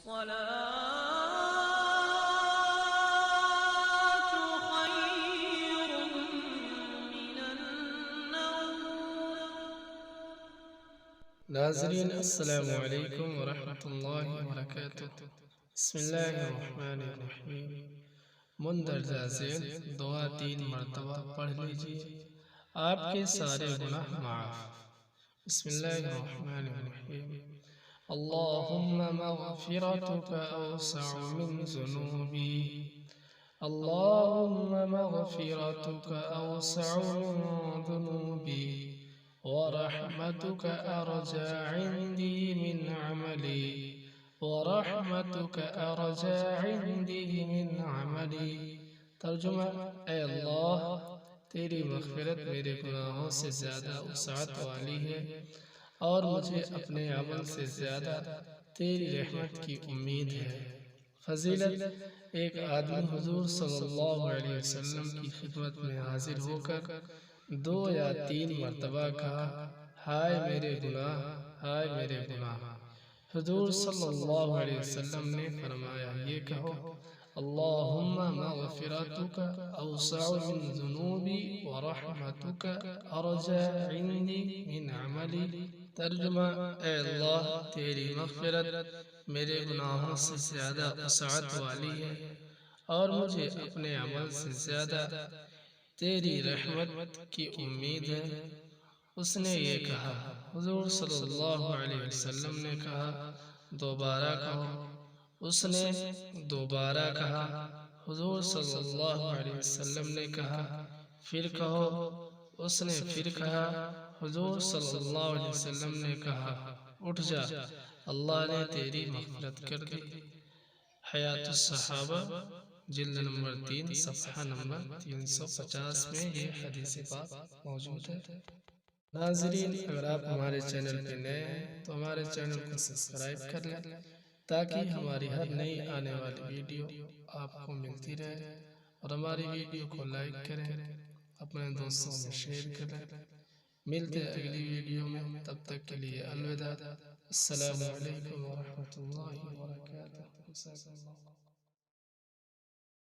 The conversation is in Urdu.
خير من النوم. ناظرین السلام علیکم ورحمۃ اللہ وبرکاتہ۔ بسم اللہ الرحمن الرحیم۔ مندرجہ ذیل دعا 3 مرتبہ پڑھ لیجئے، آپ کے سارے گناہ معاف۔ بسم اللہ الرحمن الرحیم۔ اللہم مغفرتک اوسع من ذنوبی، اللہم مغفرتک اوسع من ذنوبی، ورحمتك أرجى عندي من عملي، ورحمتك أرجى عندي من عملي۔ ترجمہ: اے اللہ، تیری مغفرت میرے گناہوں سے زیادہ وسعت والی ہے، اور مجھے اپنے عمل سے زیادہ تیری رحمت کی امید ہے۔ فضیلت: ایک آدمی حضور صلی اللہ علیہ وسلم کی خدمت میں حاضر ہو کر 2 یا 3 مرتبہ کہا، ہائے میرے گناہ، ہائے میرے گناہ۔ حضور صلی اللہ علیہ وسلم نے فرمایا، یہ کہو، اللہم مغفرتک اوسع من ذنوبی، ورحمتک ارجى عندی من عملی۔ ترجمہ: اے اللہ، تیری مغفرت میرے گناہوں سے زیادہ وسعت والی ہے، اور مجھے اپنے عمل سے زیادہ تیری رحمت کی امید ہے۔ اس نے یہ کہا، حضور صلی اللہ علیہ وسلم نے کہا، دوبارہ کہو۔ اس نے دوبارہ کہا، حضور صلی اللہ علیہ وسلم نے کہا، پھر کہو۔ اس نے پھر کہا، حضور صلی اللہ علیہ وسلم نے کہا، اٹھ جا، اللہ نے تیری مغفرت کر دی۔ حیات الصحابہ جلد نمبر 3 صفحہ نمبر 350 میں یہ حدیث پاک موجود ہے۔ ناظرین، اگر آپ ہمارے چینل پہ نئے ہیں تو ہمارے چینل کو سبسکرائب کر لیں، تاکہ ہماری ہر نئی آنے والی ویڈیو آپ کو ملتی رہے، اور ہماری ویڈیو کو لائک کریں، اپنے دوستوں میں شیئر کریں۔ ملتے ہیں اگلی ویڈیو میں، تب تک کے لیے الوداع۔ السلام علیکم ورحمۃ اللہ وبرکاتہ۔